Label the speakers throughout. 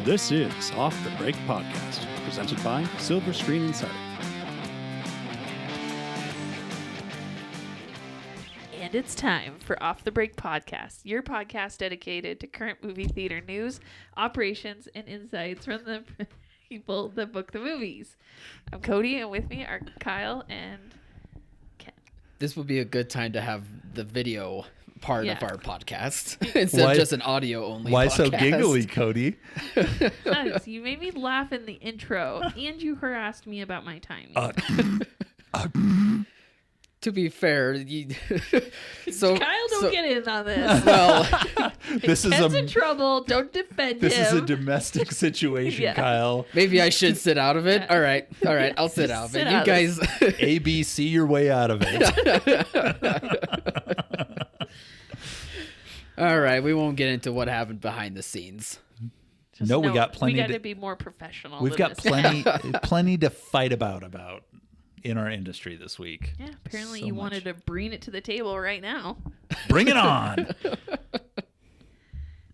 Speaker 1: This is Off the Break Podcast, presented by Silver Screen Insider.
Speaker 2: And it's time for Off the Break Podcast, your podcast dedicated to current movie theater news, operations, and insights from the people that book the movies. I'm Cody, and with me are Kyle and Ken.
Speaker 3: This would be a good time to have the video part of our podcast instead
Speaker 4: Why-
Speaker 3: of just an audio only.
Speaker 4: Why
Speaker 3: podcast.
Speaker 4: so giggly, Cody?
Speaker 2: Because you made me laugh in the intro, and you harassed me about my timing.
Speaker 3: To be fair, so
Speaker 2: Kyle, don't get in on this.
Speaker 3: well.
Speaker 4: This is
Speaker 2: Ken's in trouble. Don't defend him.
Speaker 4: This is a domestic situation,
Speaker 2: Yeah.
Speaker 4: Kyle.
Speaker 3: Maybe I should sit out of it.
Speaker 2: Yeah.
Speaker 3: All right, I'll sit out of
Speaker 2: sit
Speaker 3: it.
Speaker 2: out
Speaker 3: You
Speaker 2: of
Speaker 3: guys,
Speaker 4: ABC your way out of it.
Speaker 3: all right. We won't get into what happened behind the scenes.
Speaker 2: Just
Speaker 4: No, we
Speaker 2: know
Speaker 4: got plenty
Speaker 2: We got
Speaker 4: to-
Speaker 2: to be more professional.
Speaker 4: We've
Speaker 2: than
Speaker 4: got
Speaker 2: this.
Speaker 4: plenty to fight about in our industry this week.
Speaker 2: Yeah, apparently
Speaker 4: So
Speaker 2: you
Speaker 4: much.
Speaker 2: wanted to bring it to the table right now.
Speaker 4: Bring it on.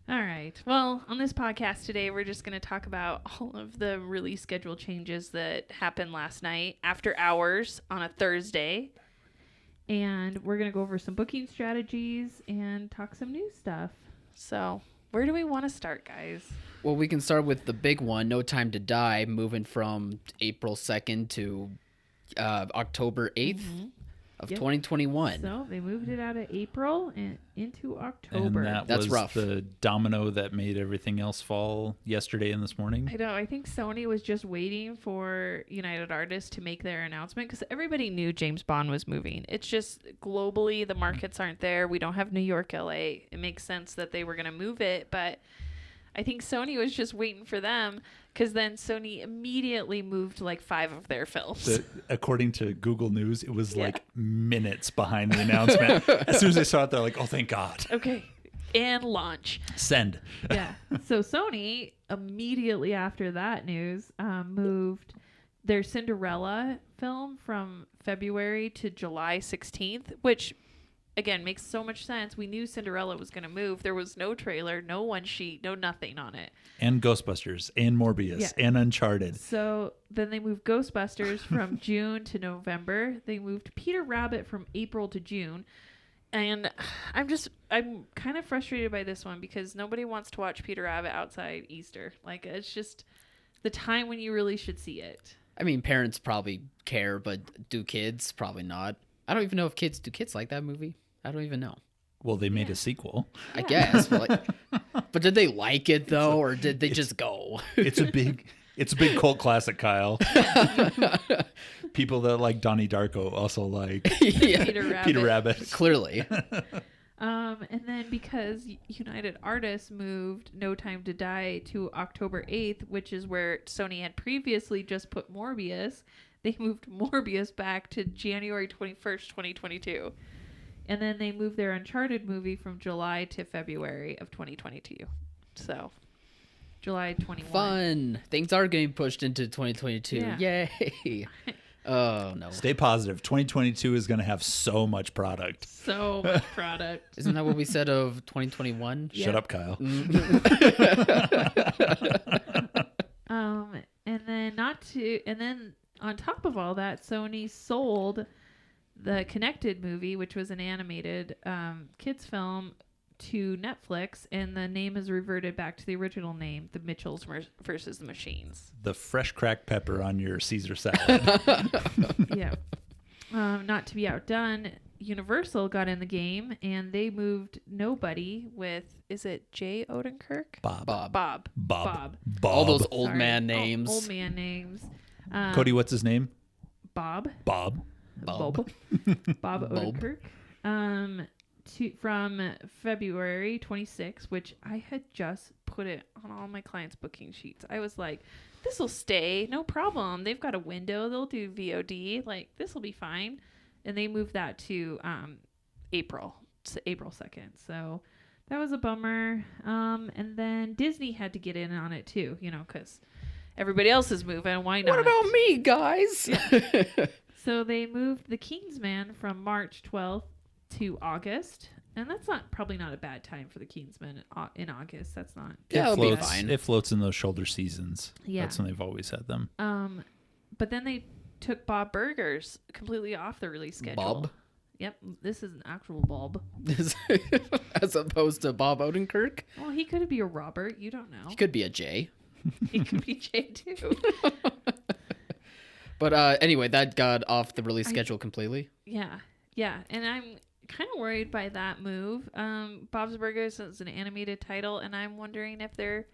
Speaker 2: All right. Well, on this podcast today, we're just going to talk about all of the release schedule changes that happened last night after hours on a Thursday. And we're going to go over some booking strategies and talk some new stuff. So, where do we want to start, guys?
Speaker 3: Well, we can start with the big one, No Time to Die, moving from April 2nd to October 8th of
Speaker 2: Yep.
Speaker 3: 2021.
Speaker 2: So, they moved it out of April and into October.
Speaker 4: And that
Speaker 3: That's
Speaker 4: was
Speaker 3: rough.
Speaker 4: the domino that made everything else fall yesterday and this morning.
Speaker 2: I know. I think Sony was just waiting for United Artists to make their announcement because everybody knew James Bond was moving. It's just globally, the markets aren't there. We don't have New York, LA. It makes sense that they were going to move it, but I think Sony was just waiting for them because then Sony immediately moved like 5 of their films.
Speaker 4: According to Google News, it was
Speaker 2: Yeah.
Speaker 4: like minutes behind the announcement. As soon as they saw it, they're like, oh, thank God.
Speaker 2: Okay. And launch.
Speaker 4: Send.
Speaker 2: Yeah. So Sony immediately after that news moved their Cinderella film from February to July 16th, which again makes so much sense. We knew Cinderella was going to move. There was no trailer, no one sheet, no nothing on it.
Speaker 4: And Ghostbusters and Morbius
Speaker 2: Yeah.
Speaker 4: and Uncharted.
Speaker 2: So then they moved Ghostbusters from June to November. They moved Peter Rabbit from April to June. And I'm kind of frustrated by this one because nobody wants to watch Peter Rabbit outside Easter. Like, it's just the time when you really should see it.
Speaker 3: I mean, parents probably care, but do kids? Probably not. I don't even know if kids like that movie. I don't even know.
Speaker 4: Well, they made a sequel.
Speaker 3: I guess, but, but did they like it though, or did they just go?
Speaker 4: It's a big cult classic, Kyle. People that like Donnie Darko also like
Speaker 3: Yeah,
Speaker 2: Peter Rabbit.
Speaker 4: Peter Rabbit.
Speaker 3: clearly.
Speaker 2: And then because United Artists moved No Time to Die to October 8th, which is where Sony had previously just put Morbius, they moved Morbius back to January 21st, 2022. And then they moved their Uncharted movie from July to February of 2022. So, July 21.
Speaker 3: Fun. Things are getting pushed into 2022.
Speaker 2: Yeah.
Speaker 3: Yay. Oh, no.
Speaker 4: Stay positive. 2022 is going to have so much product.
Speaker 2: So much product.
Speaker 3: Isn't that what we said of 2021?
Speaker 2: Yeah.
Speaker 4: Shut up, Kyle.
Speaker 2: And then on top of all that, Sony sold the Connected movie, which was an animated kids film, to Netflix, and the name is reverted back to the original name, The Mitchells versus the Machines.
Speaker 4: The fresh cracked pepper on your Caesar salad.
Speaker 2: Yeah. Not to be outdone, Universal got in the game, and they moved Nobody with, is it Jay Odenkirk?
Speaker 3: Bob.
Speaker 2: Bob.
Speaker 3: All those old
Speaker 2: Sorry.
Speaker 3: man names.
Speaker 2: Old man names.
Speaker 4: Cody, what's his name?
Speaker 2: Bob.
Speaker 4: Bob.
Speaker 2: Bob Odenkirk. From February 26th, which I had just put it on all my clients' booking sheets. I was like, this will stay, no problem. They've got a window. They'll do VOD. Like, this will be fine. And they moved that to April 2nd. So that was a bummer. And then Disney had to get in on it too, because everybody else is moving. Why not?
Speaker 3: What about me, guys?
Speaker 2: So they moved The Kingsman from March 12th to August. And that's probably not a bad time for the Kingsmen in August. That's not.
Speaker 3: Yeah,
Speaker 4: it
Speaker 3: it'll be
Speaker 4: floats,
Speaker 3: fine.
Speaker 4: It floats in those shoulder seasons.
Speaker 2: Yeah.
Speaker 4: That's when they've always had them.
Speaker 2: But then they took Bob Burgers completely off the release schedule.
Speaker 3: Bob?
Speaker 2: Yep, this is an actual Bob.
Speaker 3: As opposed to Bob Odenkirk?
Speaker 2: Well, he could be a Robert. You don't know.
Speaker 3: He could be a J.
Speaker 2: He could be Jay too.
Speaker 3: But anyway, that got off the release schedule completely.
Speaker 2: Yeah, and I'm kind of worried by that move. Bob's Burgers is an animated title, and I'm wondering if they're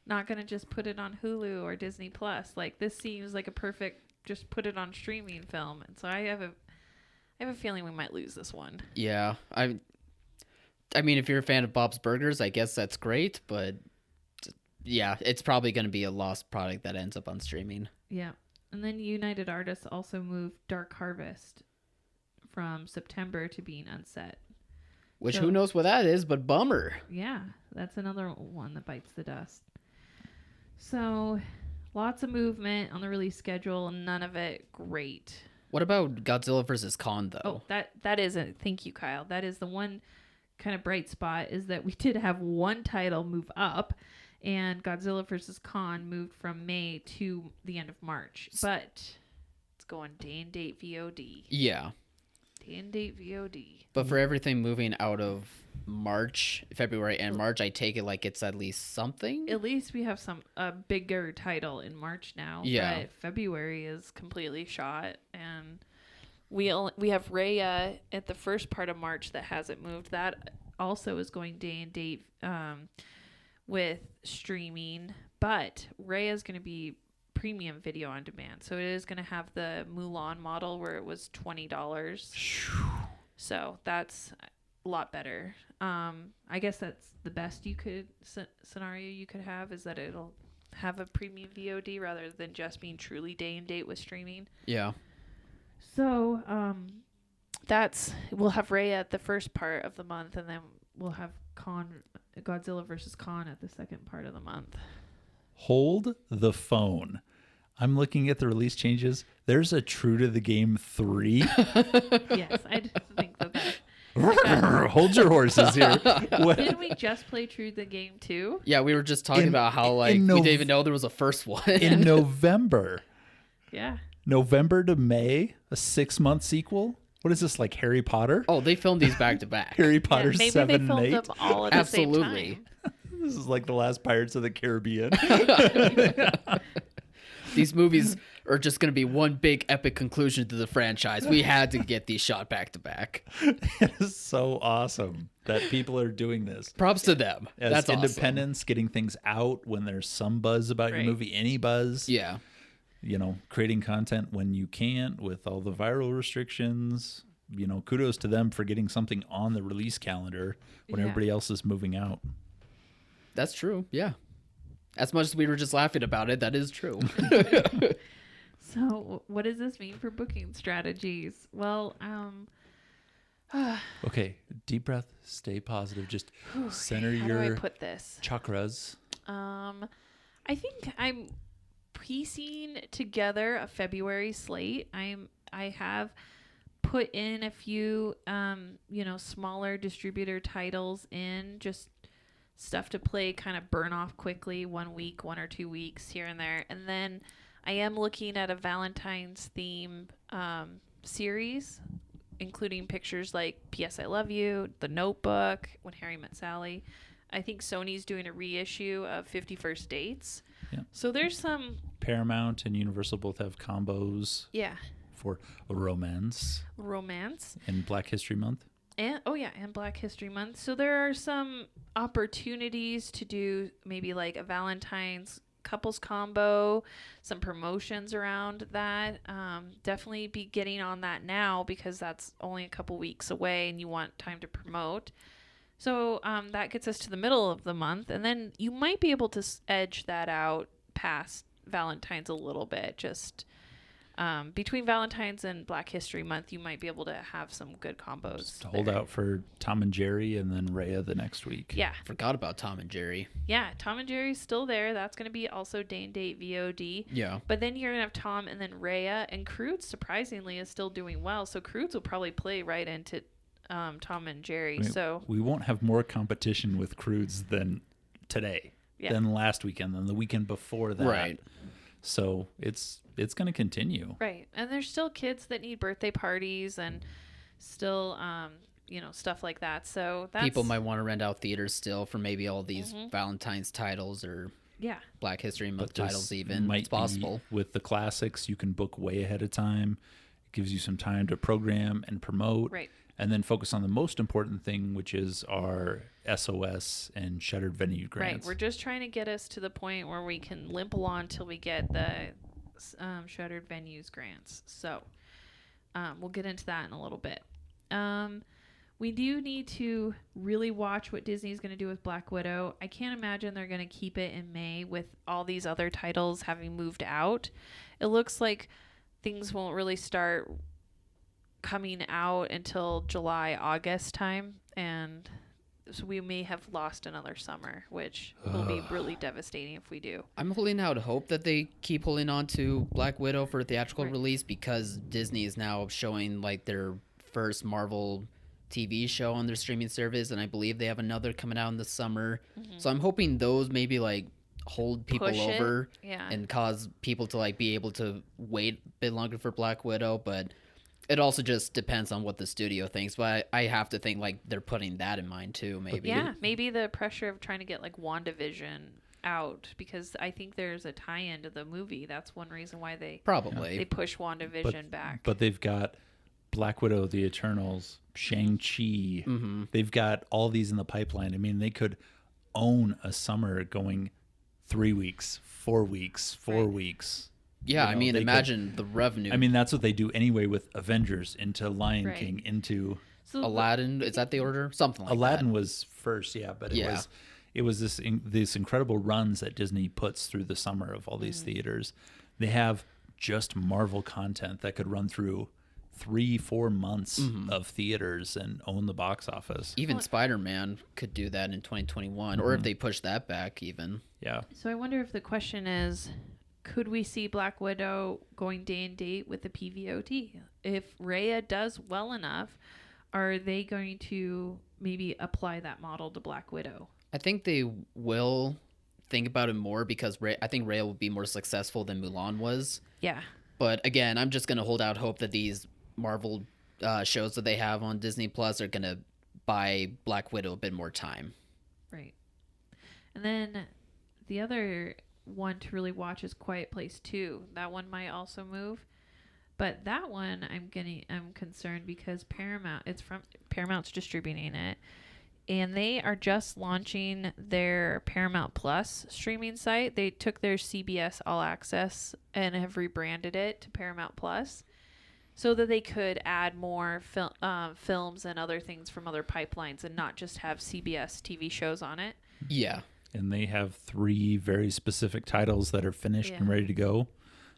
Speaker 2: not going to just put it on Hulu or Disney Plus. Like, this seems like a perfect just put it on streaming film, and so I have a feeling we might lose this one.
Speaker 3: Yeah, I mean, if you're a fan of Bob's Burgers, I guess that's great, but yeah, it's probably going to be a lost product that ends up on streaming.
Speaker 2: Yeah. And then United Artists also moved Dark Harvest from September to being unset.
Speaker 3: Which,
Speaker 2: So-
Speaker 3: who knows what that is, but bummer.
Speaker 2: Yeah, that's another one that bites the dust. So, lots of movement on the release schedule, and none of it great.
Speaker 3: What about Godzilla vs. Kong, though?
Speaker 2: Oh, that is a thank you, Kyle. That is the one kind of bright spot, is that we did have one title move up, and Godzilla vs. Kong moved from May to the end of March. But it's going day and date VOD.
Speaker 3: Yeah.
Speaker 2: Day and date VOD.
Speaker 3: But for everything moving out of March, February, and March, I take it like it's at least something?
Speaker 2: At least we have a bigger title in March now.
Speaker 3: Yeah.
Speaker 2: But February is completely shot, and we have Raya at the first part of March that hasn't moved. That also is going day and date with streaming, but Raya is going to be premium video on demand, so it is going to have the Mulan model where it was $20. So that's a lot better. I guess that's the best scenario you could have, is that it'll have a premium VOD rather than just being truly day and date with streaming.
Speaker 3: Yeah.
Speaker 2: So we'll have Raya at the first part of the month, and then we'll have Godzilla vs. Kong at the second part of the month.
Speaker 4: Hold the phone. I'm looking at the release changes. There's a True to the Game 3.
Speaker 2: Yes, I just think that.
Speaker 4: Hold your horses here. What?
Speaker 2: Didn't we just play True the Game 2?
Speaker 3: Yeah, we were just talking about how, like, we didn't even know there was a first one.
Speaker 4: In November.
Speaker 2: Yeah.
Speaker 4: November to May, a 6-month sequel. What is this, like Harry Potter?
Speaker 3: Oh, they filmed these back to back.
Speaker 4: Harry Potter
Speaker 2: maybe
Speaker 4: 7
Speaker 2: they
Speaker 4: and
Speaker 2: filmed
Speaker 4: 8.
Speaker 2: them all at the same
Speaker 3: Absolutely.
Speaker 2: time.
Speaker 4: This is like the last Pirates of the Caribbean.
Speaker 3: These movies are just going to be one big epic conclusion to the franchise. We had to get these shot back to back.
Speaker 4: It is so awesome that people are doing this.
Speaker 3: Props to them.
Speaker 4: As
Speaker 3: That's
Speaker 4: independents, getting things out when there's some buzz about your
Speaker 2: Right.
Speaker 4: movie, any buzz.
Speaker 3: Awesome. Yeah.
Speaker 4: You know, creating content when you can't with all the viral restrictions. You know, kudos to them for getting something on the release calendar when
Speaker 2: Yeah.
Speaker 4: everybody else is moving out.
Speaker 3: That's true. Yeah. As much as we were just laughing about it, that is true.
Speaker 2: So, what does this mean for booking strategies? Well,
Speaker 4: Okay, deep breath, stay positive. Just center
Speaker 2: how do I
Speaker 4: your
Speaker 2: put this?
Speaker 4: chakras.
Speaker 2: I think I'm piecing together a February slate. I have put in a few smaller distributor titles in, just stuff to play, kind of burn off quickly, 1 week, 1 or 2 weeks here and there. And then I am looking at a Valentine's theme series, including pictures like P.S. I Love You, The Notebook, When Harry Met Sally. I think Sony's doing a reissue of 50 First Dates.
Speaker 4: Yeah.
Speaker 2: So there's some...
Speaker 4: Paramount and Universal both have combos
Speaker 2: Yeah.
Speaker 4: for romance
Speaker 2: Romance.
Speaker 4: in Black History Month.
Speaker 2: And Black History Month. So there are some opportunities to do maybe like a Valentine's couples combo, some promotions around that. Definitely be getting on that now, because that's only a couple weeks away and you want time to promote. So that gets us to the middle of the month, and then you might be able to edge that out past Valentine's a little bit. Just between Valentine's and Black History Month, you might be able to have some good combos.
Speaker 4: Just hold
Speaker 2: there.
Speaker 4: out for Tom and Jerry and then Raya the next week.
Speaker 2: Yeah.
Speaker 3: Forgot about Tom and Jerry.
Speaker 2: Yeah, Tom and Jerry's still there. That's going to be also day and date VOD.
Speaker 3: Yeah.
Speaker 2: But then you're going to have Tom and then Raya. And Croods, surprisingly, is still doing well. So Croods will probably play right into Tom and Jerry.
Speaker 4: I mean,
Speaker 2: So
Speaker 4: we won't have more competition with crudes than today, than last weekend, than the weekend before that.
Speaker 3: Right.
Speaker 4: So it's going to continue.
Speaker 2: Right. And there's still kids that need birthday parties and still, stuff like that. So that's...
Speaker 3: People might want to rent out theaters still for maybe all these Valentine's titles or Black History Month titles even.
Speaker 4: Might
Speaker 3: it's possible.
Speaker 4: With the classics, you can book way ahead of time. It gives you some time to program and promote.
Speaker 2: Right.
Speaker 4: And then focus on the most important thing, which is our SOS and Shuttered Venue Grants.
Speaker 2: Right. We're just trying to get us to the point where we can limp along till we get the Shuttered Venues Grants. So we'll get into that in a little bit. We do need to really watch what Disney's going to do with Black Widow. I can't imagine they're going to keep it in May with all these other titles having moved out. It looks like things won't really start coming out until July, August time. And so we may have lost another summer, which will be really devastating if we do.
Speaker 3: I'm holding out hope that they keep holding on to Black Widow for a theatrical release because Disney is now showing like their first Marvel TV show on their streaming service, and I believe they have another coming out in the summer. So I'm hoping those maybe like hold people over and cause people to like be able to wait a bit longer for Black Widow, but it also just depends on what the studio thinks. But I have to think like they're putting that in mind too, maybe.
Speaker 2: Yeah, maybe the pressure of trying to get like WandaVision out, because I think there's a tie-in to the movie. That's one reason why they push WandaVision back.
Speaker 4: But they've got Black Widow, The Eternals, Shang-Chi. They've got all these in the pipeline. I mean, they could own a summer going 3 weeks, 4 weeks, 4 weeks.
Speaker 3: Yeah, I mean, imagine the revenue.
Speaker 4: I mean, that's what they do anyway with Avengers, into Lion King, into
Speaker 3: Aladdin. Is that the order? Something like
Speaker 4: Aladdin
Speaker 3: that.
Speaker 4: was first, but it was this incredible runs that Disney puts through the summer of all these theaters. They have just Marvel content that could run through 3-4 months of theaters and own the box office.
Speaker 3: Even Spider-Man could do that in 2021, or if they push that back even.
Speaker 4: Yeah.
Speaker 2: So I wonder if the question is, could we see Black Widow going day and date with the PVOD? If Raya does well enough, are they going to maybe apply that model to Black Widow?
Speaker 3: I think they will think about it more because I think Raya will be more successful than Mulan was.
Speaker 2: Yeah.
Speaker 3: But again, I'm just going to hold out hope that these Marvel shows that they have on Disney Plus are going to buy Black Widow a bit more time. Right.
Speaker 2: And then the other one to really watch is Quiet Place 2. That one might also move. But that one I'm concerned because Paramount's distributing it. And they are just launching their Paramount Plus streaming site. They took their CBS All Access and have rebranded it to Paramount Plus so that they could add more films and other things from other pipelines and not just have CBS TV shows on it.
Speaker 3: Yeah.
Speaker 4: And they have 3 very specific titles that are finished and ready to go.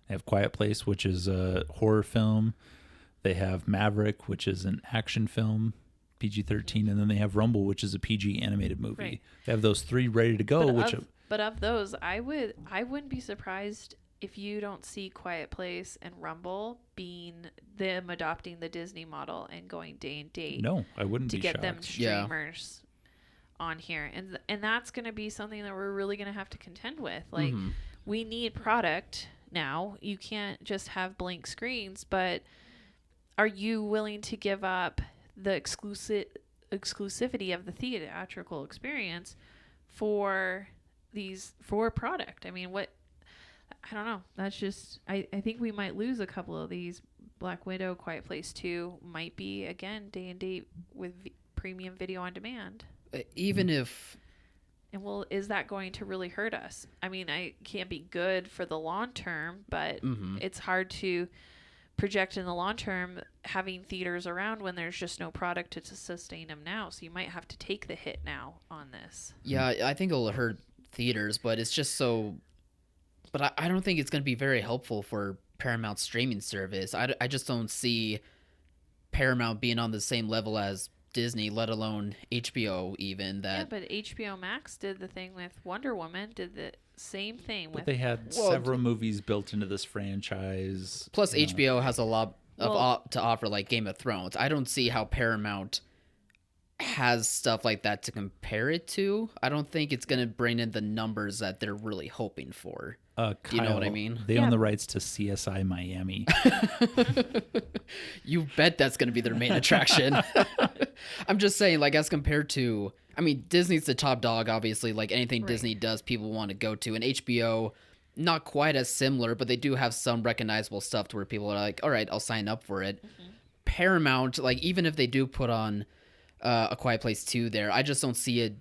Speaker 4: They have Quiet Place, which is a horror film. They have Maverick, which is an action film, PG-13, and then they have Rumble, which is a PG animated movie.
Speaker 2: Right.
Speaker 4: They have those 3 ready to go.
Speaker 2: But of those, I wouldn't be surprised if you don't see Quiet Place and Rumble being them adopting the Disney model and going day and date.
Speaker 4: No, I wouldn't
Speaker 2: to
Speaker 4: be
Speaker 2: get
Speaker 4: shocked.
Speaker 2: them streamers on here, and that's going to be something that we're really going to have to contend with. Like, we need product now. You can't just have blank screens, but are you willing to give up the exclusivity of the theatrical experience for product? I mean, I don't know. That's just, I think we might lose a couple of these. Black Widow, Quiet Place 2 might be, again, day and date with premium video on demand.
Speaker 3: Even if...
Speaker 2: And is that going to really hurt us? I mean, it can't be good for the long term, but it's hard to project in the long term having theaters around when there's just no product to sustain them now. So you might have to take the hit now on this.
Speaker 3: Yeah, I think it'll hurt theaters, but it's just so... But I don't think it's going to be very helpful for Paramount's streaming service. I just don't see Paramount being on the same level as Disney, let alone HBO even.
Speaker 2: Yeah, but HBO Max did the thing with Wonder Woman, did the same thing.
Speaker 4: But they had several movies built into this franchise.
Speaker 3: Plus HBO has a lot to offer, like Game of Thrones. I don't see how Paramount has stuff like that to compare it to. I don't think it's going to bring in the numbers that they're really hoping for.
Speaker 4: Kyle,
Speaker 3: do you know what I mean?
Speaker 4: They own the rights to CSI Miami.
Speaker 3: You bet that's going to be their main attraction. I'm just saying, like, as compared to, I mean, Disney's the top dog, obviously. Like, anything Disney does, people want to go to. And HBO, not quite as similar, but they do have some recognizable stuff to where people are like, all right, I'll sign up for it. Paramount, like, even if they do put on A Quiet Place 2 there, I just don't see it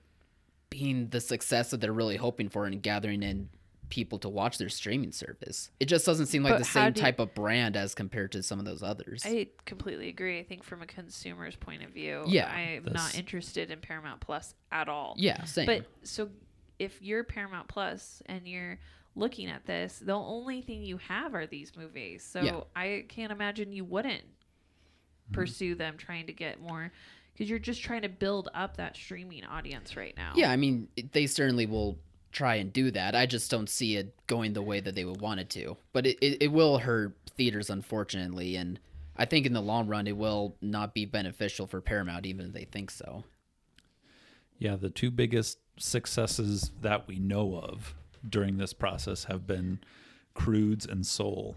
Speaker 3: being the success that they're really hoping for and gathering in people to watch their streaming service. It just doesn't seem like the same type of brand as compared to some of those others.
Speaker 2: I completely agree. I think from a consumer's point of view, I'm not interested in Paramount Plus at all.
Speaker 3: Yeah, same.
Speaker 2: But so if you're Paramount Plus and you're looking at this, the only thing you have are these movies. So I can't imagine you wouldn't pursue them trying to get more, because you're just trying to build up that streaming audience right now.
Speaker 3: Yeah, I mean, they certainly will try and do that. I just don't see it going the way that they would want it to. But it will hurt theaters, unfortunately, and I think in the long run it will not be beneficial for Paramount, even if they think so.
Speaker 4: Yeah, the two biggest successes that we know of during this process have been Croods and Soul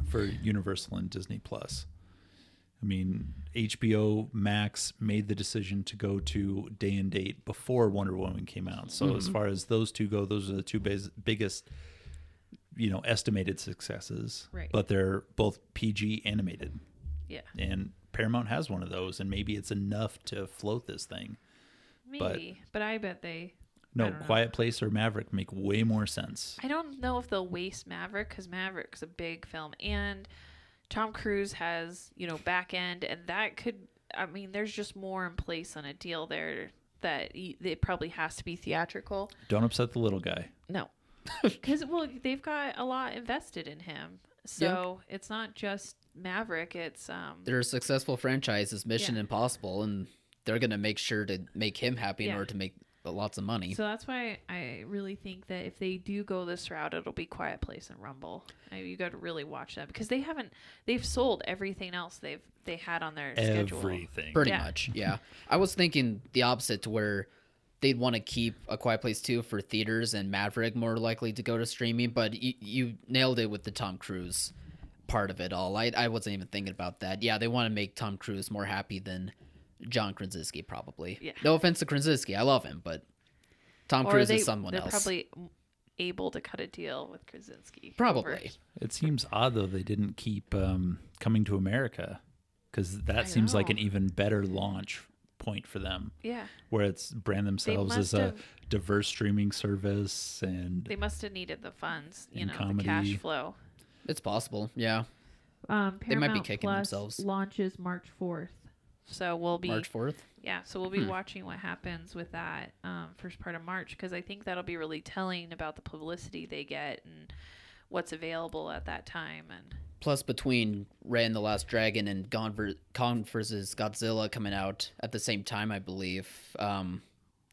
Speaker 4: for Universal and Disney Plus. I mean, HBO Max made the decision to go to day and date before Wonder Woman came out. So as far as those two go, those are the two biggest, estimated successes.
Speaker 2: Right.
Speaker 4: But they're both PG animated.
Speaker 2: Yeah.
Speaker 4: And Paramount has one of those, and maybe it's enough to float this thing.
Speaker 2: Maybe, but I bet they...
Speaker 4: No, Quiet Place or Maverick make way more sense.
Speaker 2: I don't know if they'll waste Maverick, because Maverick's a big film, and Tom Cruise has, back end, and that could, I mean, there's just more in place on a deal there that it probably has to be theatrical.
Speaker 4: Don't upset the little guy.
Speaker 2: No. Because, they've got a lot invested in him. So it's not just Maverick, it's...
Speaker 3: They're a successful franchise, it's Mission Impossible, and they're going to make sure to make him happy in order to make lots of money.
Speaker 2: So that's why I really think that if they do go this route, it'll be Quiet Place and Rumble. You got to really watch that, because they've sold everything else they had on their schedule.
Speaker 4: Everything.
Speaker 3: Pretty much, yeah. I was thinking the opposite, to where they'd want to keep A Quiet Place 2 for theaters and Maverick more likely to go to streaming, but you nailed it with the Tom Cruise part of it all. I wasn't even thinking about that. Yeah, they want to make Tom Cruise more happy than John Krasinski, probably. Yeah. No offense to Krasinski, I love him, but Tom Cruise is someone else.
Speaker 2: They're probably able to cut a deal with Krasinski.
Speaker 3: Probably.
Speaker 4: It seems odd, though, they didn't keep Coming to America, because that seems like an even better launch point for them. Yeah. Where it's brand themselves as a diverse streaming service, and
Speaker 2: they must have needed the funds, the cash flow.
Speaker 3: It's possible, yeah.
Speaker 2: They might be kicking themselves. Launches March 4th. So we'll be
Speaker 3: March 4th.
Speaker 2: Yeah, so we'll be watching what happens with that first part of March, because I think that'll be really telling about the publicity they get and what's available at that time. And
Speaker 3: plus, between Raya and the Last Dragon and Kong vs. Godzilla coming out at the same time, I believe,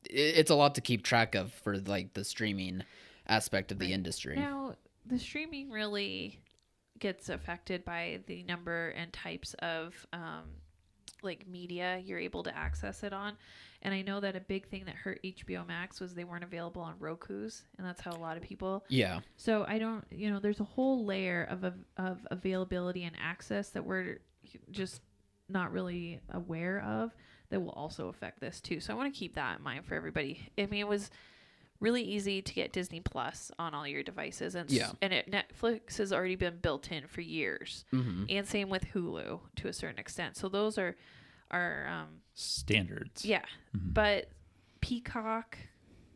Speaker 3: it's a lot to keep track of for like the streaming aspect of the industry.
Speaker 2: Now, the streaming really gets affected by the number and types of media you're able to access it on. And I know that a big thing that hurt HBO Max was they weren't available on Roku's, and that's how a lot of people...
Speaker 3: Yeah.
Speaker 2: So I don't... there's a whole layer of availability and access that we're just not really aware of that will also affect this too. So I want to keep that in mind for everybody. I mean, it was really easy to get Disney Plus on all your devices, and Netflix has already been built in for years, and same with Hulu to a certain extent. So those are
Speaker 4: standards.
Speaker 2: Yeah, but Peacock,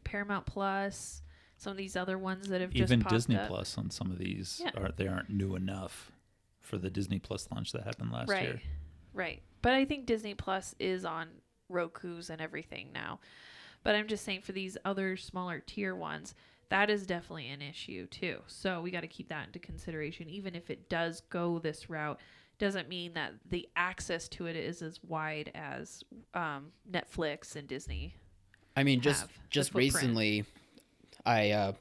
Speaker 2: Paramount Plus, some of these other ones that have just
Speaker 4: even
Speaker 2: popped
Speaker 4: Disney
Speaker 2: up.
Speaker 4: Plus on some of these aren't new enough for the Disney Plus launch that happened last year.
Speaker 2: Right. But I think Disney Plus is on Roku's and everything now. But I'm just saying, for these other smaller tier ones, that is definitely an issue too. So we got to keep that into consideration. Even if it does go this route, doesn't mean that the access to it is as wide as Netflix and Disney.
Speaker 3: I mean, just recently, I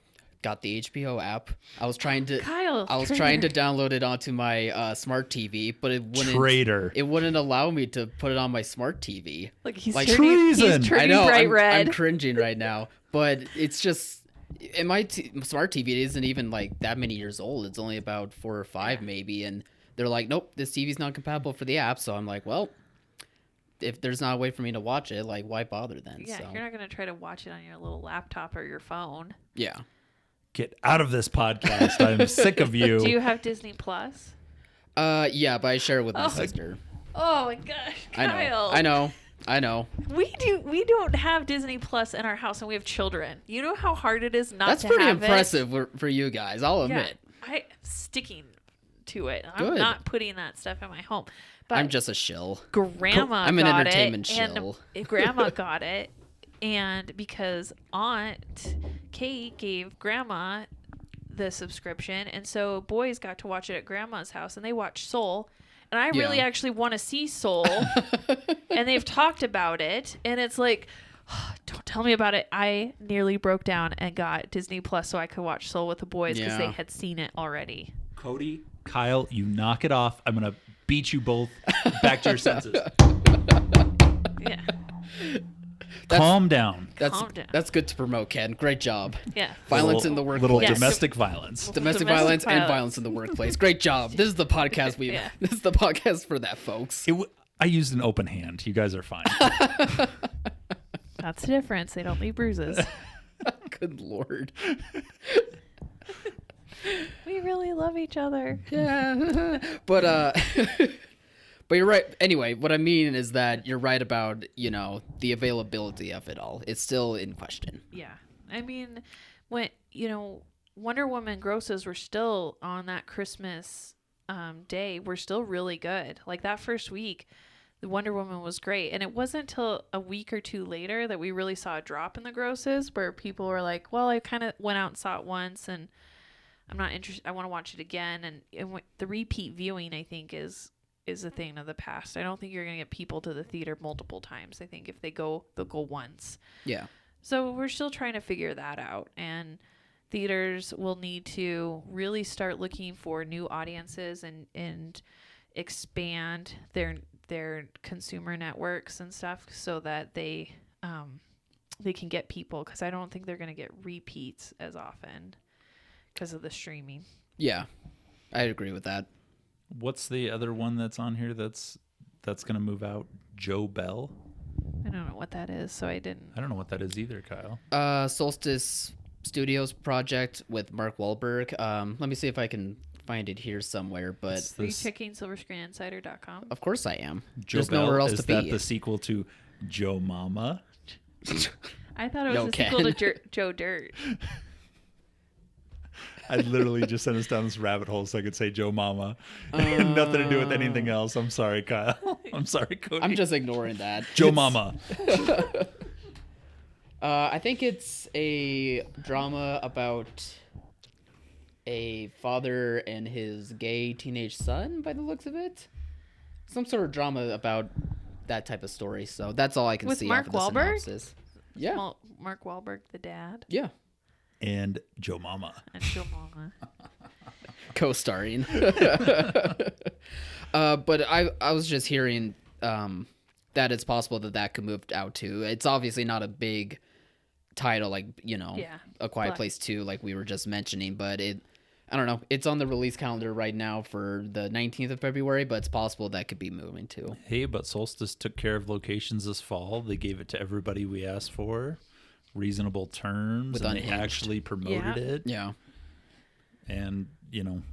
Speaker 3: got the HBO app. I was trying to
Speaker 2: Kyle,
Speaker 3: I was
Speaker 2: traitor.
Speaker 3: trying to download it onto my smart TV, but it wouldn't.
Speaker 4: Traitor.
Speaker 3: It wouldn't allow me to put it on my smart TV.
Speaker 2: Like he's
Speaker 3: Like,
Speaker 2: turning,
Speaker 4: treason.
Speaker 2: he's
Speaker 3: I
Speaker 2: turning
Speaker 3: know.
Speaker 2: bright
Speaker 3: I'm
Speaker 2: red.
Speaker 3: cringing right now, but it's just. And my smart TV isn't even like that many years old. It's only about 4 or 5 maybe, and they're like, nope, this TV's not compatible for the app. So I'm like, well, if there's not a way for me to watch it, like, why bother then?
Speaker 2: Yeah,
Speaker 3: So,
Speaker 2: you're not gonna try to watch it on your little laptop or your phone.
Speaker 3: yeah.
Speaker 4: Get out of this podcast. I'm sick of you.
Speaker 2: Do you have Disney Plus?
Speaker 3: Yeah, but I share it with my
Speaker 2: Oh.
Speaker 3: sister.
Speaker 2: Oh my gosh, Kyle!
Speaker 3: I know.
Speaker 2: We don't have Disney Plus in our house, and we have children. You know how hard it is not
Speaker 3: That's
Speaker 2: to
Speaker 3: pretty
Speaker 2: have
Speaker 3: impressive for you guys. I'll
Speaker 2: it? Yeah,
Speaker 3: admit.
Speaker 2: I'm sticking to it. I'm
Speaker 3: Good.
Speaker 2: not putting that stuff in my home. But
Speaker 3: I'm just a shill.
Speaker 2: Grandma
Speaker 3: I'm an
Speaker 2: got
Speaker 3: entertainment
Speaker 2: it,
Speaker 3: shill.
Speaker 2: and Grandma got it, and because Aunt Kate gave Grandma the subscription, and so boys got to watch it at Grandma's house, and they watched Soul. And I really
Speaker 3: Yeah.
Speaker 2: actually want to see Soul, and they've talked about it, and it's like, don't tell me about it. I nearly broke down and got Disney Plus so I could watch Soul with the boys because they
Speaker 3: Yeah.
Speaker 2: had seen it already.
Speaker 4: Cody, Kyle, you knock it off. I'm going to beat you both back to your senses.
Speaker 2: Yeah,
Speaker 4: Calm down.
Speaker 2: Calm down.
Speaker 3: That's good to promote, Ken. Great job.
Speaker 2: yeah.
Speaker 3: Violence
Speaker 4: Little-
Speaker 3: in the workplace.
Speaker 4: Little
Speaker 2: Yes.
Speaker 4: domestic violence.
Speaker 3: Domestic
Speaker 2: Domestic
Speaker 3: violence and
Speaker 2: violence.
Speaker 3: violence in the workplace. Great job. This is the podcast
Speaker 2: Yeah.
Speaker 3: This is the podcast for that, folks.
Speaker 4: I used an open hand. You guys are fine.
Speaker 2: That's the difference. They don't leave bruises.
Speaker 3: Good lord.
Speaker 2: We really love each other.
Speaker 3: Yeah. But but you're right. Anyway, what I mean is that you're right about, the availability of it all. It's still in question.
Speaker 2: Yeah. I mean, when, Wonder Woman grosses were still on that Christmas day, were still really good. Like that first week, the Wonder Woman was great. And it wasn't until a week or two later that we really saw a drop in the grosses where people were like, well, I kind of went out and saw it once and I'm not interested. I want to watch it again. And the repeat viewing, I think, is a thing of the past. I don't think you're going to get people to the theater multiple times. I think if they go, they'll go once.
Speaker 3: Yeah.
Speaker 2: So we're still trying to figure that out. And theaters will need to really start looking for new audiences and expand their consumer networks and stuff so that they can get people, because I don't think they're going to get repeats as often because of the streaming.
Speaker 3: Yeah. I'd agree with that.
Speaker 4: What's the other one that's on here that's going to move out? Joe Bell?
Speaker 2: I don't know what that is, so I didn't.
Speaker 4: I don't know what that is either, Kyle.
Speaker 3: Solstice Studios project with Mark Wahlberg. Let me see if I can find it here somewhere, but
Speaker 4: It's
Speaker 2: Are you
Speaker 4: this-
Speaker 2: checking silverscreeninsider.com?
Speaker 3: of course I am.
Speaker 4: Joe
Speaker 3: There's
Speaker 4: Bell,
Speaker 3: nowhere else
Speaker 4: is
Speaker 3: to be.
Speaker 4: that the sequel to Joe Mama?
Speaker 2: I thought it was
Speaker 3: No,
Speaker 2: a sequel to
Speaker 3: Ken.
Speaker 2: Joe Dirt.
Speaker 4: I literally just sent us down this rabbit hole so I could say Joe Mama. Nothing to do with anything else. I'm sorry, Kyle. I'm sorry, Cody.
Speaker 3: I'm just ignoring that.
Speaker 4: Joe
Speaker 3: It's-
Speaker 4: Mama.
Speaker 3: I think it's a drama about a father and his gay teenage son, by the looks of it. Some sort of drama about that type of story. So that's all I can
Speaker 2: With
Speaker 3: see
Speaker 2: Mark
Speaker 3: off of the
Speaker 2: Wahlberg?
Speaker 3: synopsis. Yeah.
Speaker 2: Well, Mark Wahlberg, the dad,
Speaker 3: Yeah.
Speaker 4: And Joe Mama.
Speaker 2: and Joe Mama.
Speaker 3: Co-starring. But I was just hearing that it's possible that could move out too. It's obviously not a big title like,
Speaker 2: Yeah,
Speaker 3: A Quiet
Speaker 2: but-
Speaker 3: Place 2 like we were just mentioning, but I don't know. It's on the release calendar right now for the 19th of February, but it's possible that could be moving too.
Speaker 4: Hey, but Solstice took care of locations this fall. They gave it to everybody we asked for. Reasonable terms.
Speaker 3: With
Speaker 4: And they
Speaker 3: Unhinged.
Speaker 4: actually promoted
Speaker 2: Yeah.
Speaker 4: it.
Speaker 3: Yeah.
Speaker 4: And,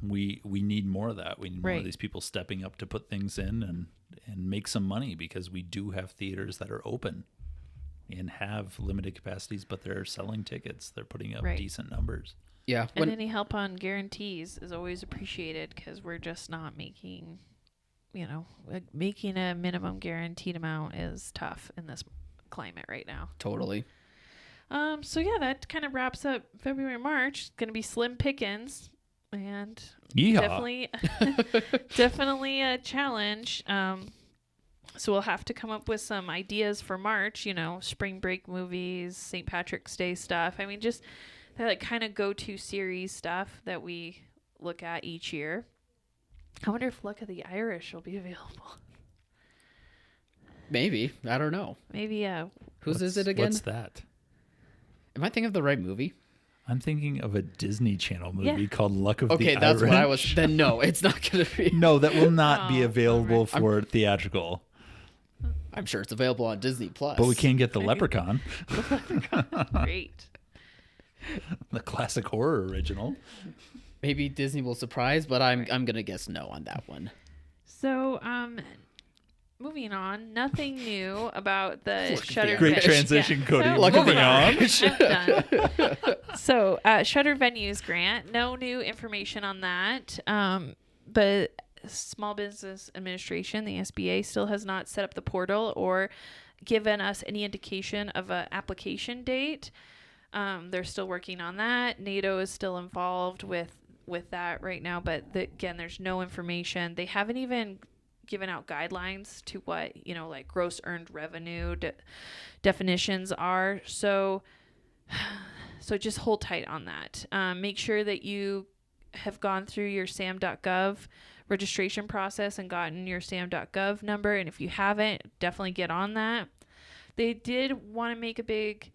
Speaker 4: we need more of that. We need more
Speaker 2: Right.
Speaker 4: of these people stepping up to put things in and make some money, because we do have theaters that are open and have limited capacities, but they're selling tickets. They're putting up
Speaker 2: Right.
Speaker 4: decent numbers.
Speaker 3: Yeah.
Speaker 2: And any help on guarantees is always appreciated because we're just not making, making a minimum guaranteed amount is tough in this climate right now.
Speaker 3: Totally.
Speaker 2: So yeah, that kind of wraps up February, March. It's gonna be slim pickings, and
Speaker 4: Yeehaw.
Speaker 2: definitely a challenge. So we'll have to come up with some ideas for March. Spring break movies, St. Patrick's Day stuff. I mean, just the like kind of go-to series stuff that we look at each year. I wonder if Luck of the Irish will be available.
Speaker 3: Maybe. I don't know.
Speaker 2: Maybe,
Speaker 3: Whose is it again?
Speaker 4: What's that?
Speaker 3: Am I thinking of the right movie?
Speaker 4: I'm thinking of a Disney Channel movie called Luck of the Irish.
Speaker 3: Okay, that's what I was. Then no, it's not going to be.
Speaker 4: No, that will not be available for theatrical.
Speaker 3: I'm sure it's available on Disney Plus.
Speaker 4: But we can get the Leprechaun.
Speaker 2: Great.
Speaker 4: The classic horror original.
Speaker 3: Maybe Disney will surprise, but I'm going to guess no on that one.
Speaker 2: So, moving on, nothing new about the Shuttered
Speaker 4: Great
Speaker 2: Venues.
Speaker 4: transition, Cody.
Speaker 2: So,
Speaker 3: Luck of the
Speaker 4: Moving on.
Speaker 2: I'm done. So, Shuttered Venues Grant, no new information on that. But Small Business Administration, the SBA, still has not set up the portal or given us any indication of an application date. They're still working on that. NATO is still involved with that right now, but again, there's no information. They haven't even given out guidelines to what, like gross earned revenue definitions are. So just hold tight on that. Make sure that you have gone through your SAM.gov registration process and gotten your SAM.gov number. And if you haven't, definitely get on that. They did want to make a big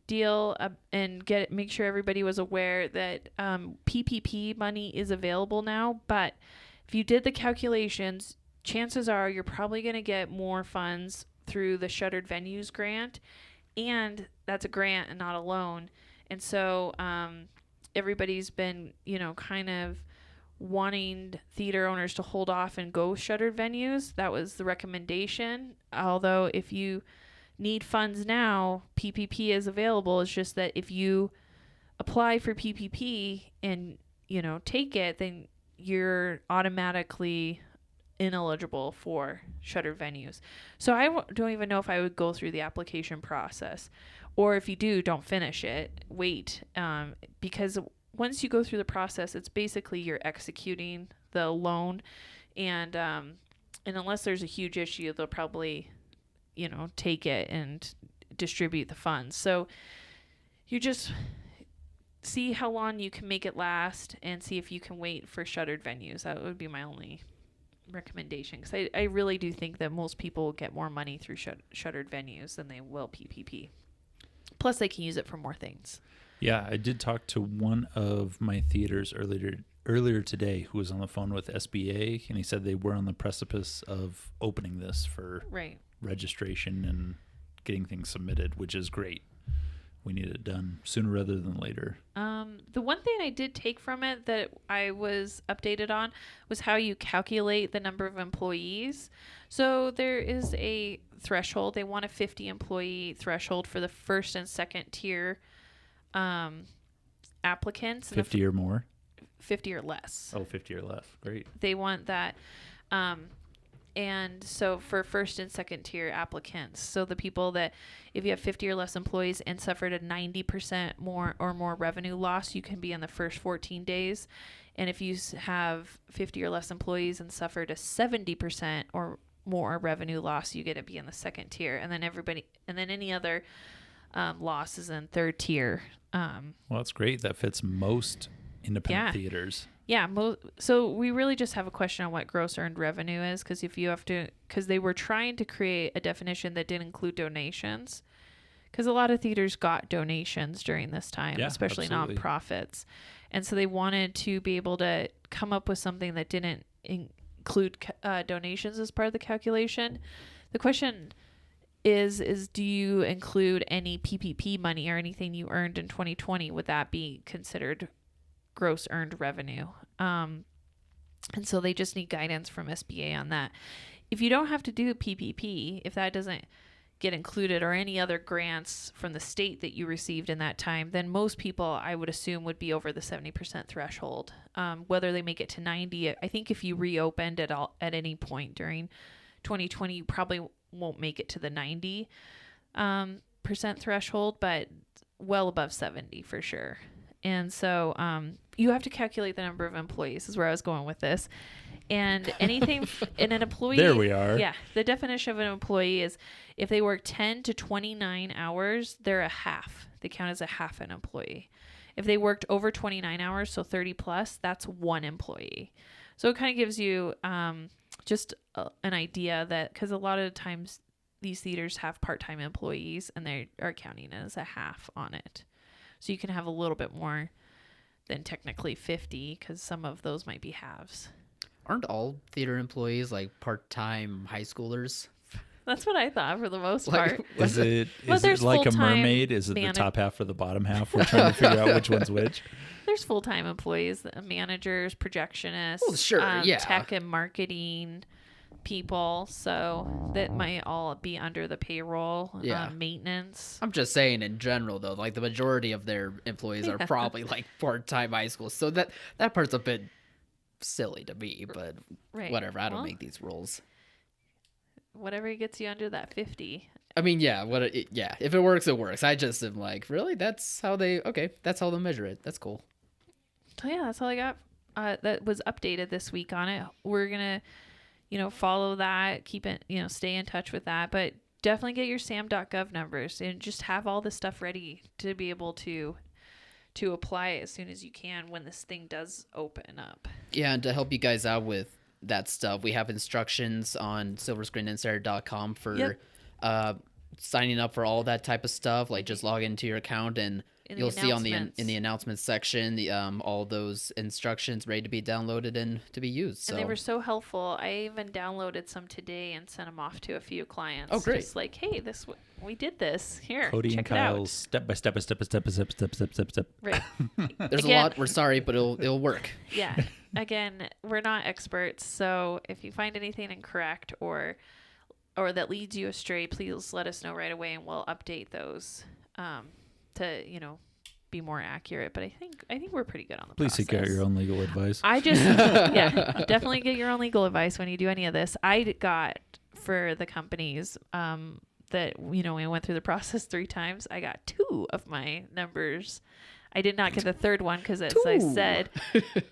Speaker 2: deal and make sure everybody was aware that PPP money is available now. But if you did the calculations, chances are you're probably going to get more funds through the Shuttered Venues Grant, and that's a grant and not a loan. And so everybody's been, kind of wanting theater owners to hold off and go shuttered venues. That was the recommendation. Although if you need funds now, PPP is available. It's just that if you apply for PPP and, take it, then you're automatically ineligible for shuttered venues. So I don't even know if I would go through the application process, or if you do, don't finish it, wait, because once you go through the process, it's basically you're executing the loan, and unless there's a huge issue, they'll probably take it and distribute the funds. So you just see how long you can make it last and see if you can wait for shuttered venues. That would be my only recommendation, because I really do think that most people will get more money through shuttered venues than they will PPP. Plus, they can use it for more things.
Speaker 4: Yeah, I did talk to one of my theaters earlier today who was on the phone with SBA, and he said they were on the precipice of opening this for registration and getting things submitted, which is great. We need it done sooner rather than later.
Speaker 2: The one thing I did take from it that I was updated on was how you calculate the number of employees. So there is a threshold. They want a 50 employee threshold for the first and second tier applicants.
Speaker 4: 50 or more?
Speaker 2: 50 or less.
Speaker 4: Oh, 50 or less. Great.
Speaker 2: They want that. And so for first and second tier applicants, so the people that if you have 50 or less employees and suffered a 90% more revenue loss, you can be in the first 14 days. And if you have 50 or less employees and suffered a 70% or more revenue loss, you get to be in the second tier. And then any other loss is in third tier.
Speaker 4: Well, that's great. That fits most independent theaters.
Speaker 2: Yeah, so we really just have a question on what gross earned revenue is, because they were trying to create a definition that didn't include donations, because a lot of theaters got donations during this time, especially
Speaker 4: absolutely.
Speaker 2: nonprofits, and so they wanted to be able to come up with something that didn't include donations as part of the calculation. The question is do you include any PPP money or anything you earned in 2020? Would that be considered gross earned revenue? And so they just need guidance from SBA on that. If you don't have to do PPP, if that doesn't get included, or any other grants from the state that you received in that time, then most people, I would assume, would be over the 70% threshold. Whether they make it to 90, I think if you reopened at any point during 2020, you probably won't make it to the 90% threshold, but well above 70 for sure. And so you have to calculate the number of employees is where I was going with this. And anything in an employee.
Speaker 4: There we are.
Speaker 2: Yeah. The definition of an employee is if they work 10 to 29 hours, they're a half. They count as a half an employee. If they worked over 29 hours, so 30 plus, that's 1 employee. So it kind of gives you just an idea that, because a lot of times these theaters have part-time employees and they are counting as a half on it. So you can have a little bit more than technically 50, because some of those might be halves.
Speaker 3: Aren't all theater employees like part-time high schoolers?
Speaker 2: That's what I thought for the most part.
Speaker 4: Is it like a mermaid? Is it the top half or the bottom half? We're trying to figure out which one's which.
Speaker 2: There's full-time employees, managers, projectionists, tech and marketing people. So that might all be under the payroll, maintenance.
Speaker 3: I'm just saying in general, though, like the majority of their employees are probably like part-time high school. So that part's a bit silly to me, but whatever. I don't make these rules.
Speaker 2: Whatever gets you under that 50.
Speaker 3: I mean, if it works, it works. I just am like, really? That's how they measure it. That's cool.
Speaker 2: So yeah, that's all I got. That was updated this week on it. We're going to, follow that, keep it, stay in touch with that, but definitely get your sam.gov numbers and just have all this stuff ready to be able to apply as soon as you can when this thing does open up.
Speaker 3: Yeah, and to help you guys out with that stuff, we have instructions on silverscreeninsider.com for signing up for all that type of stuff. Like, just log into your account and you'll see in the announcements section all those instructions ready to be downloaded and to be used. So.
Speaker 2: And they were so helpful. I even downloaded some today and sent them off to a few clients.
Speaker 3: Oh, great!
Speaker 2: Just like, hey, we did this. Here,
Speaker 4: Cody
Speaker 2: check
Speaker 4: and Kyle's step by step.
Speaker 2: Right.
Speaker 3: There's a lot. We're sorry, but it'll work.
Speaker 2: Yeah. Again, we're not experts, so if you find anything incorrect or that leads you astray, please let us know right away, and we'll update those to be more accurate. But I think we're pretty good on the process.
Speaker 4: Please seek out your own legal advice.
Speaker 2: I just definitely get your own legal advice when you do any of this. I got for the companies that we went through the process 3 times. I got 2 of my numbers. I did not get the third one because, as I said,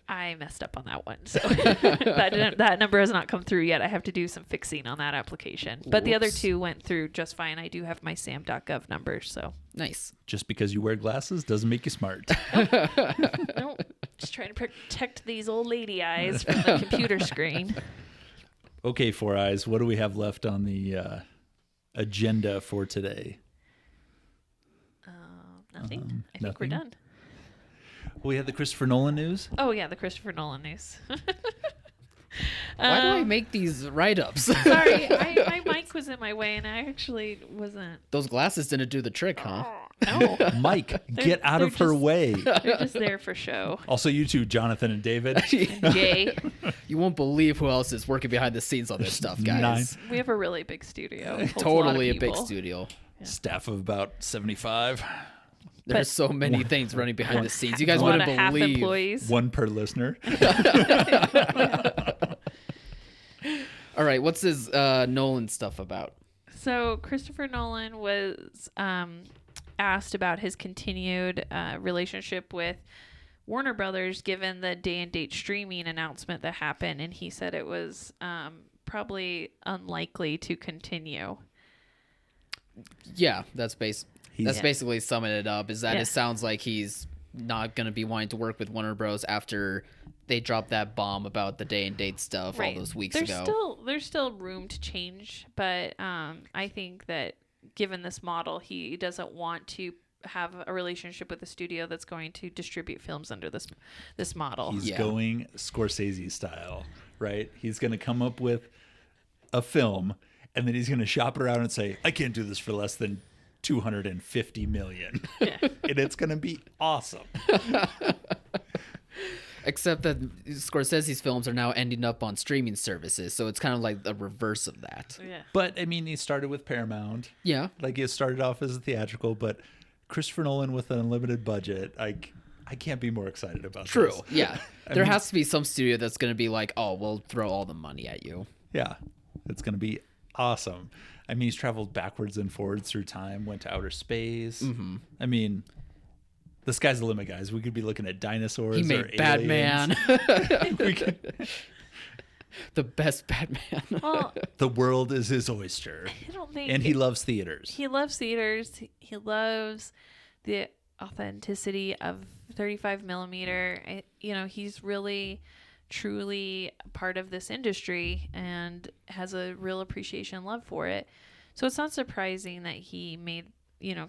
Speaker 2: I messed up on that one. So that number has not come through yet. I have to do some fixing on that application. But the other 2 went through just fine. I do have my sam.gov numbers. So
Speaker 3: nice.
Speaker 4: Just because you wear glasses doesn't make you smart.
Speaker 2: Nope. Just trying to protect these old lady eyes from the computer screen.
Speaker 4: Okay, 4 Eyes. What do we have left on the agenda for today?
Speaker 2: Nothing. I think we're done.
Speaker 4: We had the Christopher Nolan news.
Speaker 2: Oh, yeah, the Christopher Nolan news.
Speaker 3: Why do I make these write-ups?
Speaker 2: Sorry, my mic was in my way, and I actually wasn't.
Speaker 3: Those glasses didn't do the trick, huh?
Speaker 2: No.
Speaker 4: Mike, get out of her way.
Speaker 2: They're just there for show.
Speaker 4: Also, you two, Jonathan and David.
Speaker 2: And Jay.
Speaker 3: You won't believe who else is working behind the scenes on this stuff, guys.
Speaker 2: 9. We have a really big studio.
Speaker 3: Totally a big studio.
Speaker 4: Yeah. Staff of about 75.
Speaker 3: There's so many things running behind the scenes. You guys wouldn't believe.
Speaker 2: Half employees.
Speaker 4: 1 per listener.
Speaker 3: All right, what's this Nolan stuff about?
Speaker 2: So Christopher Nolan was asked about his continued relationship with Warner Brothers given the day and date streaming announcement that happened, and he said it was probably unlikely to continue.
Speaker 3: Yeah, that's basically summing it up, is that it sounds like he's not going to be wanting to work with Warner Bros. After they dropped that bomb about the day and date stuff all those weeks ago.
Speaker 2: There's still room to change, but I think that given this model, he doesn't want to have a relationship with a studio that's going to distribute films under this model.
Speaker 4: He's going Scorsese style, right? He's going to come up with a film, and then he's going to shop it around and say, I can't do this for less than $250 million. Yeah. And it's going to be awesome.
Speaker 3: Except that Scorsese's films are now ending up on streaming services, so it's kind of like the reverse of that.
Speaker 2: Yeah.
Speaker 4: But, I mean, he started with Paramount.
Speaker 3: Yeah.
Speaker 4: Like, he started off as a theatrical, but Christopher Nolan with an unlimited budget, I can't be more excited about this.
Speaker 3: True, yeah. There has to be some studio that's going to be like, oh, we'll throw all the money at you.
Speaker 4: Yeah. It's going to be awesome. I mean, he's traveled backwards and forwards through time, went to outer space. Mm-hmm. I mean, the sky's the limit, guys. We could be looking at dinosaurs.
Speaker 3: He made Batman. The best Batman.
Speaker 2: Well,
Speaker 4: the world is his oyster.
Speaker 2: I don't think.
Speaker 4: And he loves theaters.
Speaker 2: He loves theaters. He loves the authenticity of 35 millimeter. He's really truly part of this industry and has a real appreciation and love for it. So it's not surprising that he made,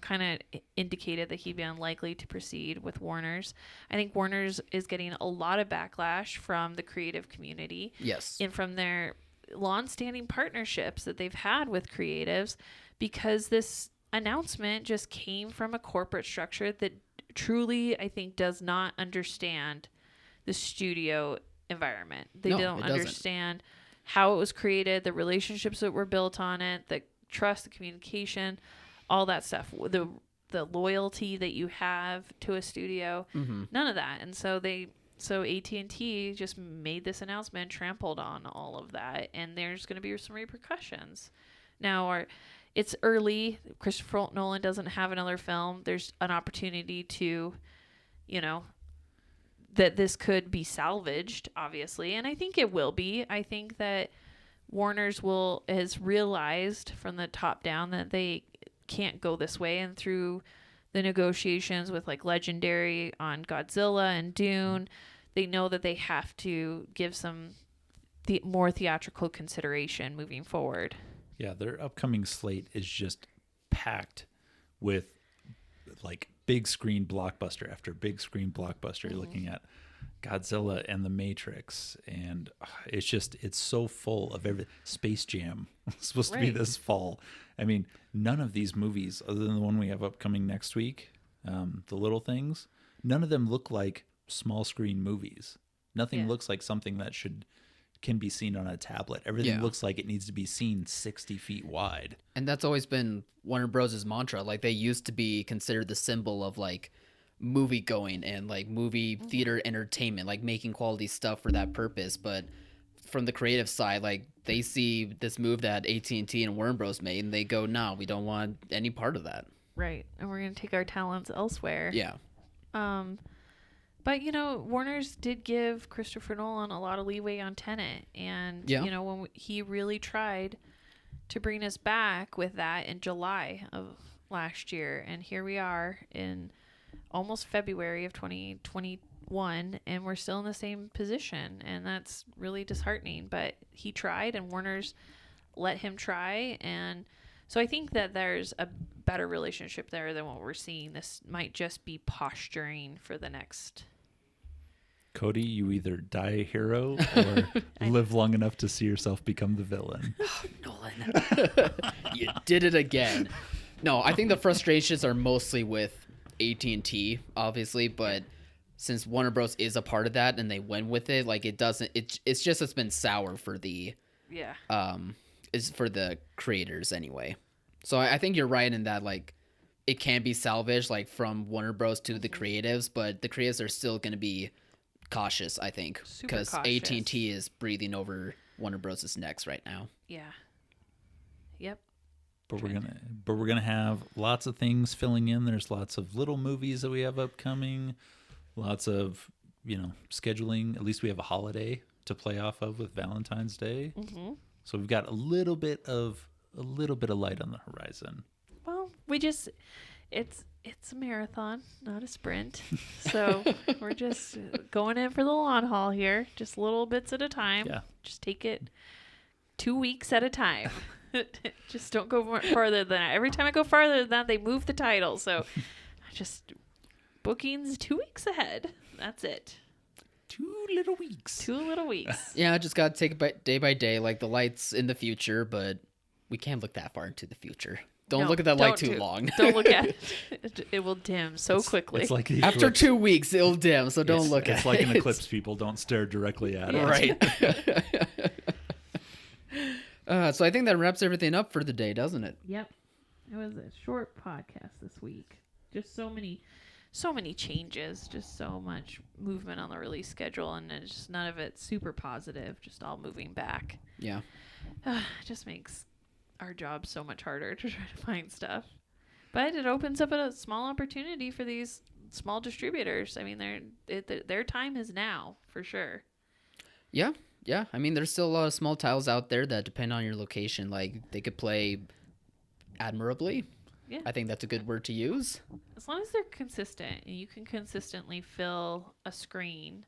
Speaker 2: kind of indicated that he'd be unlikely to proceed with Warner's. I think Warner's is getting a lot of backlash from the creative community.
Speaker 3: Yes.
Speaker 2: And from their long-standing partnerships that they've had with creatives, because this announcement just came from a corporate structure that truly, I think, does not understand the studio environment. They don't understand how it was created, the relationships that were built on it, the trust, the communication, all that stuff, the loyalty that you have to a studio, none of that. And so AT&T just made this announcement, trampled on all of that, and there's going to be some repercussions. Now, it's early. Christopher Nolan doesn't have another film. There's an opportunity to, that this could be salvaged, obviously, and I think it will be. I think that Warner's has realized from the top down that they can't go this way, and through the negotiations with like Legendary on Godzilla and Dune, they know that they have to give some more theatrical consideration moving forward.
Speaker 4: Yeah, their upcoming slate is just packed with like big screen blockbuster after big screen blockbuster. You're looking at Godzilla and The Matrix, and it's so full of everything. Space Jam was supposed to be this fall. I mean, none of these movies, other than the one we have upcoming next week, The Little Things, none of them look like small screen movies. Nothing looks like something that can be seen on a tablet. Everything looks like it needs to be seen 60 feet wide. And
Speaker 3: that's always been Warner Bros.' mantra. Like, they used to be considered the symbol of like movie going and like movie theater entertainment, like making quality stuff for that purpose. But from the creative side, like, they see this move that AT&T and Warner Bros. Made, and they go, no, we don't want any part of that.
Speaker 2: Right. And we're going to take our talents elsewhere.
Speaker 3: Yeah.
Speaker 2: But, Warner's did give Christopher Nolan a lot of leeway on Tenet. And, when he really tried to bring us back with that in July of last year. And here we are in almost February of 2021, and we're still in the same position. And that's really disheartening. But he tried, and Warner's let him try. And so I think that there's a better relationship there than what we're seeing. This might just be posturing for the next...
Speaker 4: Codi, you either die a hero or live long enough to see yourself become the villain.
Speaker 3: Oh, Nolan. You did it again. No, I think the frustrations are mostly with AT&T, obviously, but since Warner Bros. Is a part of that and they went with it, like, it's just it's been sour for the is for the creators anyway. So I think you're right in that, like, it can be salvaged, like, from Warner Bros. To the creatives, but the creatives are still going to be cautious, I think, because AT&T is breathing over Warner Bros.' necks right now.
Speaker 2: Yeah. Yep.
Speaker 4: But we're gonna have lots of things filling in. There's lots of little movies that we have upcoming, lots of scheduling. At least we have a holiday to play off of with Valentine's Day. So we've got a little bit of light on the horizon.
Speaker 2: Well, it's a marathon, not a sprint. So we're just going in for the long haul here, just little bits at a time.
Speaker 4: Yeah.
Speaker 2: Just take it 2 weeks at a time. Just don't go farther than that. Every time I go farther than that, they move the title. So just bookings 2 weeks ahead. That's it.
Speaker 4: 2 little weeks.
Speaker 2: 2 little weeks.
Speaker 3: Yeah, just got to take it day by day, like the light's in the future, but we can't look that far into the future. Don't look at that light too long.
Speaker 2: Don't look at it. It will dim so quickly.
Speaker 4: It's like
Speaker 3: after 2 weeks, it'll dim, so don't look at it.
Speaker 4: It's like an eclipse, people. Don't stare directly at it.
Speaker 3: Right. So I think that wraps everything up for the day, doesn't it?
Speaker 2: Yep. It was a short podcast this week. Just so many changes, just so much movement on the release schedule, and it's just none of it super positive, just all moving back.
Speaker 3: Yeah.
Speaker 2: It just makes our job so much harder to try to find stuff. But it opens up a small opportunity for these small distributors. I mean, their time is now, for sure.
Speaker 3: Yeah. Yeah. I mean, there's still a lot of small titles out there that depend on your location. Like, they could play admirably.
Speaker 2: Yeah.
Speaker 3: I think that's a good word to use.
Speaker 2: As long as they're consistent and you can consistently fill a screen,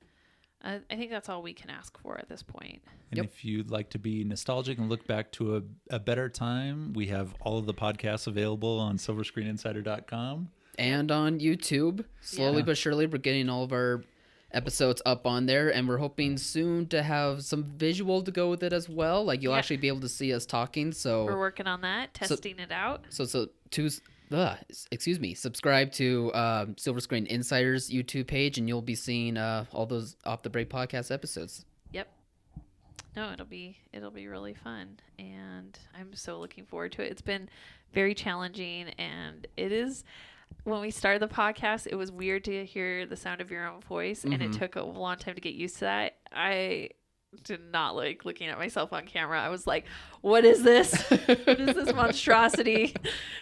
Speaker 2: I think that's all we can ask for at this point.
Speaker 4: And if you'd like to be nostalgic and look back to a better time, we have all of the podcasts available on silverscreeninsider.com.
Speaker 3: And on YouTube. Slowly but surely, we're getting all of our episodes up on there, and we're hoping soon to have some visual to go with it as well. Like, you'll actually be able to see us talking. So
Speaker 2: we're working on that, testing it out.
Speaker 3: Subscribe to Silver Screen Insider's YouTube page, and you'll be seeing all those Off the Break podcast episodes.
Speaker 2: Yep. No, it'll be really fun, and I'm so looking forward to it. It's been very challenging, and it is. When we started the podcast, it was weird to hear the sound of your own voice, and it took a long time to get used to that. I did not like looking at myself on camera. I was like, what is this? What is this monstrosity?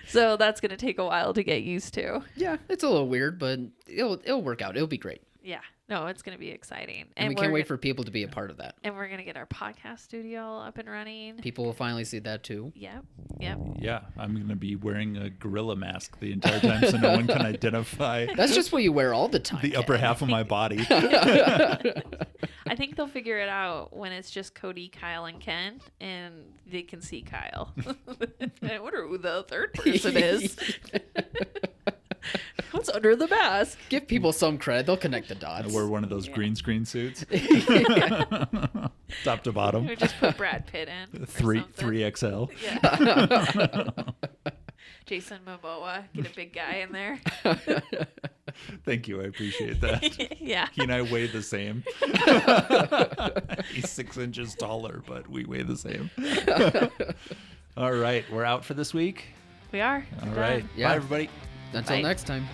Speaker 2: So that's going to take a while to get used to.
Speaker 3: Yeah, it's a little weird, but it'll work out. It'll be great.
Speaker 2: Yeah. No, it's going to be exciting.
Speaker 3: And we can't wait for people to be a part of that.
Speaker 2: And we're going to get our podcast studio up and running.
Speaker 3: People will finally see that too.
Speaker 2: Yep.
Speaker 4: Yeah, I'm going to be wearing a gorilla mask the entire time so no one can identify.
Speaker 3: That's just what you wear all the time.
Speaker 4: The upper half of my body.
Speaker 2: I think they'll figure it out when it's just Cody, Kyle, and Ken, and they can see Kyle. I wonder who the third person is. What's under the mask?
Speaker 3: Give people some credit. They'll connect the dots.
Speaker 4: I wear one of those green screen suits. Top to bottom.
Speaker 2: We just put Brad Pitt in.
Speaker 4: 3XL.
Speaker 2: Yeah. Jason Momoa. Get a big guy in there.
Speaker 4: Thank you. I appreciate that.
Speaker 2: Yeah.
Speaker 4: He and I weigh the same. He's 6 inches taller, but we weigh the same. All right. We're out for this week.
Speaker 2: We are.
Speaker 4: All right.
Speaker 3: Yeah.
Speaker 4: Bye, everybody.
Speaker 3: Until
Speaker 2: Bye.
Speaker 3: next time.